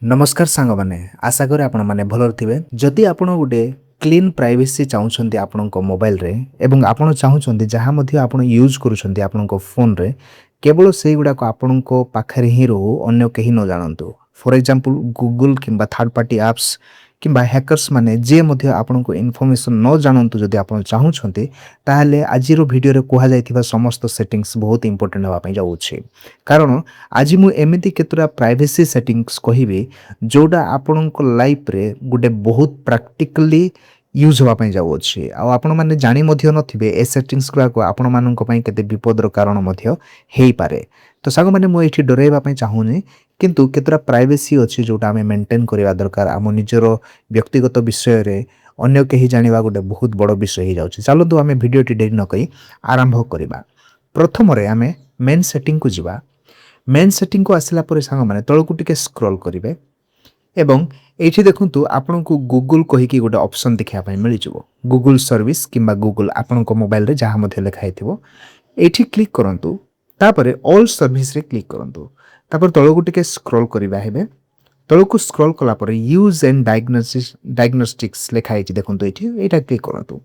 नमस्कार सांग माने आशा करे आपण माने भलर थिबे जदि आपण गुटे क्लीन प्राइवेसी चाहूछंती आपण मोबाइल रे एवं आपण चाहूछंती जहा मध्ये आपण यूज करूछंती आपण फोन रे केवल से गुडा को आपण पाखरे ही रहू अन्य केही न जानंतु फॉर एग्जांपल गूगल किंबा थर्ड पार्टी एप्स किंबा हैकर्स माने जे मध्ये आपण इन्फॉर्मेशन न जानंतु जदि आपण चाहूछंती ताहले आजिरो वीडियो रे कोहा जायथिबा समस्त सेटिंग्स बहुत इंपोर्टेंट होवा पई जाउछि कारण आज मु एमिति केतरा प्राइवेसी सेटिंग्स कहिबे जोड़ा आपण लाइफ रे गोटे बहुत प्रैक्टिकली यूज होगा जाऊ अच्छे आपण मैंने जानी नथिबे ए सेटिंग्स गुड़ा को आपण मानक केते विपदर कारण हो पारे तो सांग मैंने मुझे डरइबा चाहूनी किंतु केतरा प्राइवेसी अच्छी जोटा आम मेंटेन करवा दरकार आम निजर व्यक्तिगत विषय रे अन्य कहीं जाना गोटे बहुत बड़ विषय हो जाऊँ चलतु आम भिडटी डेरी नक आरंभ करवा प्रथम आम मेन सेटिंग को जीवा मेन सेटिंग को आसला सांग मैंने तलू टिके स्क्रॉल करेंगे एवं एठी देखंतु आपनको गूगल कहिकी गोटे ऑप्शन देखा मिल जाव गूगल सर्विस किंबा गूगल आपण मोबाइल रे जहाँ मध्य लिखा हिथिबो एठी क्लिक करंतु तापरे ऑल सर्विस रे क्लिक करंतु तापर तळको टिके स्क्रॉल करिबा हेबे तळको स्क्रॉल कला परे यूज एंड डायग्नोस्टिक्स लिखा हिछि देखंतु एठी एटा क्लिक करंतु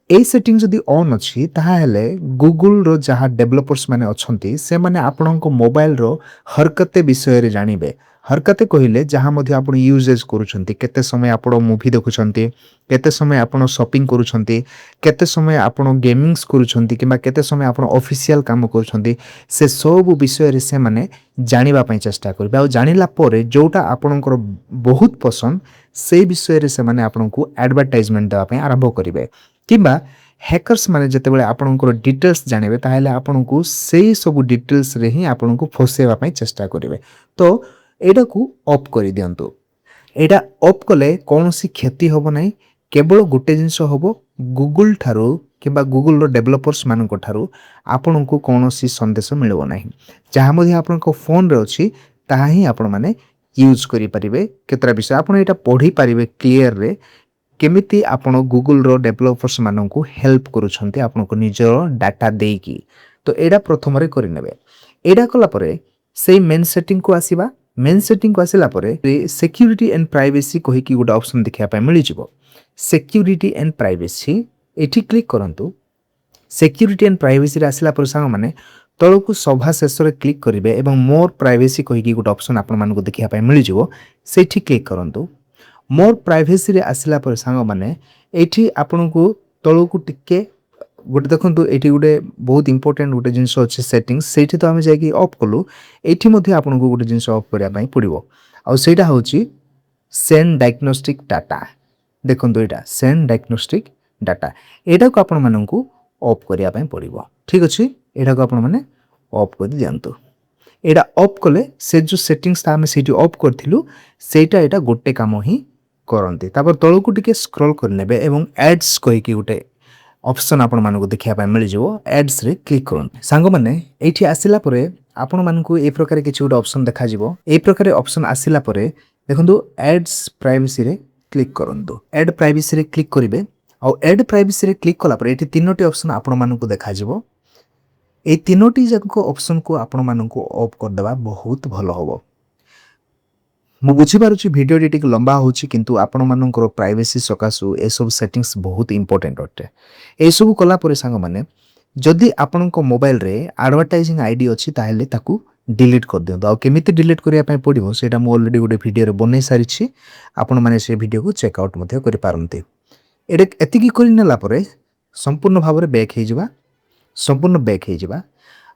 ए सेटिंग जदि ऑन अछि ताहा हेले गूगल रो जहाँ डेवलपर्स माने अछंती से माने आपणको मोबाइल रो हरकते विषय रे जानिबे हरकते कहिले जहाँ मध्य आपण यूजेस करूछंती केते समय आपण मूवी देखुछंती केते समय आपण शॉपिंग करूछंती केते समय आपण गेमिंग्स करूछंती किबा केते समय आपण ऑफिशियल काम करूछंती से सब विषय रे से माने जानिबा पई चेष्टा करबे आ जानिला परे जोटा आपणकर बहुत पसंद से विषय रे से माने आपणको एडवर्टाइजमेंट देबा पई आरंभ करिवे किबा हैकर्स माने जेतेबेले आपणकर डिटेल्स जानिबे ताहेले आपणको सेही सब डिटेल्स रे ही आपणको फसेबा पई चेष्टा करिवे तो एटा को ऑफ कर दियंतु एटा ऑफ कले कौन सी क्षति होबो नै केवल गोटे जिंस होबो गूगल थारो किबा गूगल रो डेवलपर्स मानको थारो आपनको कौन सी संदेश मिलबो नै जहाँ मध्ये आपनको फोन रे अछि ताहा ही आपण माने यूज करि परिबे केतरा विषय आपण एटा पढी परिबे क्लियर रे केमिति आपण गूगल रो डेवलपर्स मानको हेल्प करूछंती आपनको निजर डाटा देकी तो एटा प्रथम रे करि नेबे एटा कला परे सेही मेन सेटिंग को आसीबा मेन सेटिंग को आसला सिक्यूरिटी एंड प्राइवेसी कही कि गोटे ऑप्शन देखा मिल जाव सिक्यूरिटी एंड प्राइवेसी एठी क्लिक करंतु सिक्यूरिटी एंड प्राइवेसी आसला सांग माने तलू सभा शेष में क्लिक करेंगे एवं मोर प्राइवेसी कहीकि गोटे ऑप्शन आपण मानक देखा मिल जाव सेठी क्लिक करंतु मोर प्राइवेसी आसला सांग माने एठी आपण को तलू टिके गोटे देखो ये गोटे बहुत इंपोर्टेंट गोटे जिनस अच्छे सेटिंग्स से तो आम जाकि ऑफ कलु ये आपको गोटे जिनस ऑफ करने पड़ो आईटा हूँ सेंड डायग्नोस्टिक डाटा देखो यहाँ सेंड डायग्नोस्टिक डाटा यहाँ को आपण मानक ऑफ करने पड़ो ठीक अच्छे यहाँ को आपण मैंने ऑफ कर दिंतु यहाँ ऑफ कले से जो सेटिंग्स आम से ऑफ करूँ सेटा यहाँ गोटे कम ही करते तलू टिके स्क्रॉल करने एवं एड्स कहीकि गोटे ऑप्शन आपण मानक देखा मिल जाव एड्स रे क्लिक करूँ सांग मैंने ये आसला आपण मानक ए प्रकार किसी गोटे ऑप्शन देखा ए प्रकार ऑप्शन आसला देखो एड्स प्राइवेसी रे क्लिक करूँ एड प्राइवेसी रे क्लिक करेंगे आउ एड प्राइवेसी रे क्लिक कला ये तीनोटी ऑप्शन आपण मानक देखा ये तीनोटी जाक ऑप्शन को आपण मानक ऑफ करदे बहुत भल हम मु बुझीपारुछि वीडियो टिक लंबा होछि किंतु आपण मानकर प्राइवेसी सकाशु ए सब सेटिंग्स बहुत इंपोर्टेंट अटे ए सब कला परे सांग माने जदि आपण को मोबाइल रे एडवर्टाइजिंग आईडी अछि ताहेले ताकू डिलीट कर दियौ आ केमिति डिलीट करिया पय पडिबो सेटा मु ऑलरेडी गोटे वीडियो रे बनै सारिछि आपण माने से वीडियो को चेक आउट मध्ये करि पारंते एडे एतिकी करि नेला परे संपूर्ण भाव रे बैक हे जिबा संपूर्ण बैक हे जिबा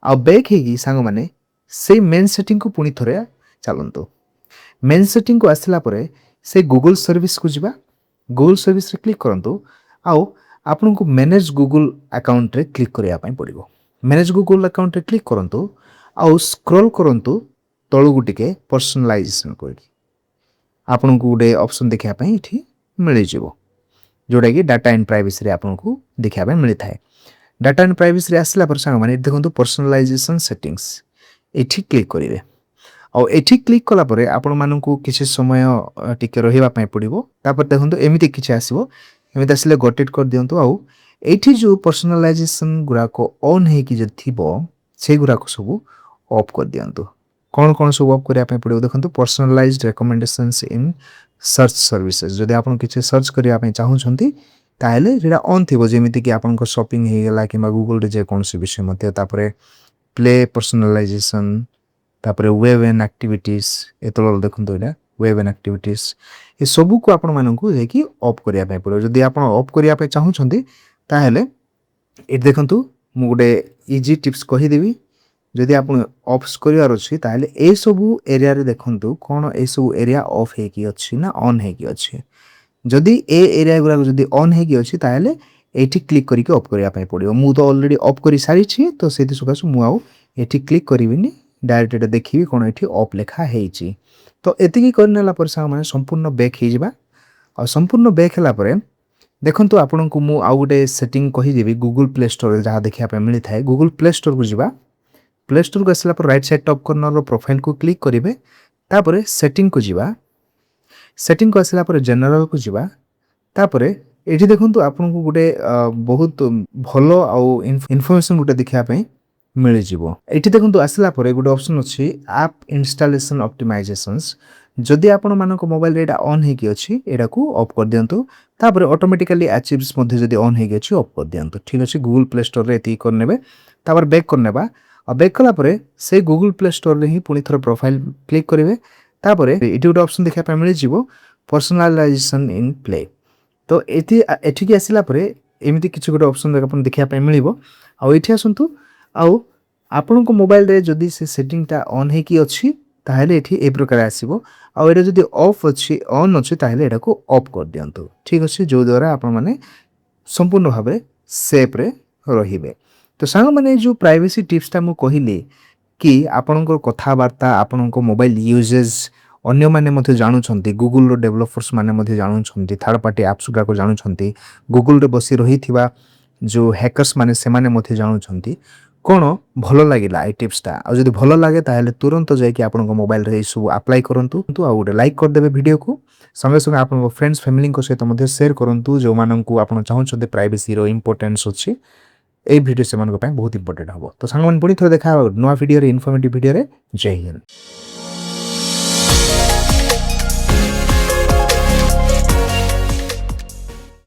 आ बैक हेगी सांग माने से मेन सेटिंग को पुनी थरे चलंतो मेन सेटिंग को आसला परे से गूगल सर्विस को जीवा गूगल सर्विस रे क्लिक करंतु आउ आपन को मैनेज गूगल अकाउंट रे क्लिक करिया पय पड़िबो मैनेज गूगल अकाउंट रे क्लिक करंतु आउ स्क्रॉल करंतु तळु गुटिके पर्सनलाइजेशन कोइकी आपन को गोटे ऑप्शन देखा पय इठी मिल जिवो जोडा कि डाटा एंड प्राइवेसी रे आपन को देखा पय मिलि थाए डाटा एंड प्राइवेसी रे आसला पर सांग माने देखंतु पर्सनलाइजेशन सेटिंग्स इठी क्लिक करिवे और एठी क्लिक कला परे आपण मानकू किसी समय टिके रहिबा पय पड़िबो तापर देखंतु एमिति किछि आसीबो एमिति आसिले गटेट कर दियंतु आउ एठी जो पर्सनलाइजेशन गुरा को ऑन हे कि जे थिबो से गुरा को सब ऑफ कर दियंतु कौन सब ऑफ करिया पे पड़ियो देखंतु personalised recommendations in search services जदि आपण किछि सर्च करिया पे चाहूछंती ताहेले जेडा ऑन थिबो जेमिति कि आपण को शॉपिंग हे गेला कि गूगल रे जे कोनसी विषय मते तापरे प्ले पर्सनलाइजेशन तापरे वेब एंड एक्टिविटीज एतलो देखंतु एटा वेब एंड एक्टिविटीज ए सबु को आपण माननकु जेकी ऑफ करिया पे पड़ियो जदि आपण ऑफ करिया पे चाहूछंती ताहेले ए देखंतु मु गोटे इजी टिप्स कहि देबी जदि आपण ऑफ करिवार अछि ताहेले ए सबु एरिया रे देखंतु कोन ए सबु एरिया ऑफ हे कि अछि ना ऑन हे कि अछि जदि ए एरिया गुरा जदि ऑन हे कि अछि ताहेले एठी क्लिक करिके ऑफ करिया पय पड़ियो मु तो ऑलरेडी ऑफ करि सारी छी तो सेति सुकासु मु आउ एठी क्लिक करिविनी डायरेक्ट एटा देखिबी कोन एठी ऑफ लेखा हेछि तो एतिकी करनेला पर सा माने संपूर्ण बैक हे जिबा और संपूर्ण बैक हला परे देखंतु आपनको मु आउ गोटे सेटिंग कहि देबी गूगल प्ले स्टोर जहा देखिया पे मिलि थाए गूगल प्ले स्टोर को जिबा प्ले स्टोर को आसला पर राइट साइड टॉप कॉर्नर रो प्रोफाइल को क्लिक करिवे तापरे सेटिंग को जिबा सेटिंग को आसला पर जनरल को जिबा तापरे एठी देखंतु आपनको गोटे बहुत भलो आउ इन्फॉर्मेशन गोटे देखिया पे मिल जिवो एठी देखंतु आसला पर गोटे ऑप्शन अछि ऐप इंस्टॉलेशन ऑप्टिमाइजेशंस जदि आपण मानको मोबाइल रे एटा ऑन हे कि अछि एडा को ऑफ कर दियंतु तापरे ऑटोमेटिकली अचीव्स मध्ये जदि ऑन हे कि अछि ऑफ कर दियंतु ठीक अछि गूगल प्ले स्टोर रे एती करनेबे तापर बैक करनेबा आ बैक कला परे से गूगल प्ले स्टोर रे ही पुनी थरो प्रोफाइल क्लिक करिवे तापरे एटी गोटे ऑप्शन देखा पे मिल जिवो पर्सनलाइजेशन इन प्ले तो एठी के आसिला परे एमिति किछु गोटे ऑप्शन अपन देखा पे मिलिबो आ एठी आसंतु आ आपन को मोबाइल रे जदि से सेटिंग ता ऑन हे कि अछि ताहेले एठी ए प्रकार आसीबो आ एटा जदि ऑफ अछि ऑन अछि ताहेले एटा को ऑफ कर दियंतु ठीक अछि जो द्वारा आपन माने संपूर्ण भाबे सेफ रे रहिबे तो सांग माने जो प्राइवेसी टिप्स ता मु कहिली कि आपनकर कथा वार्ता आपनको मोबाइल यूजेस अन्य माने मध्ये जानु छंती गूगल रो डेवलपर्स माने मध्ये जानु छंती थर्ड पार्टी एप्स गुरा को जानु छंती गूगल रे बसी रहिथिबा जो हैकर्स माने से माने मध्ये जानु छंती कोन भलो लागिला ए टिप्स ता आ जदि भलो लागे ताहेले तुरंत जाय कि आपनको मोबाइल रे सब अप्लाई करंतु आ गोटे लाइक कर देबे वीडियो को संगे संगे आपनको फ्रेंड्स फैमिली को सहित मध्ये शेयर करंतु जो माननकु आपण चाहू छते प्राइवेसी रो इंपोर्टेंस अछि ए वीडियो से बहुत इंपोर्टेंट हम तो सांग पुणी थोड़ा देखा नुआ वीडियो रे इनफॉर्मेटिव वीडियो रे जय हिंद।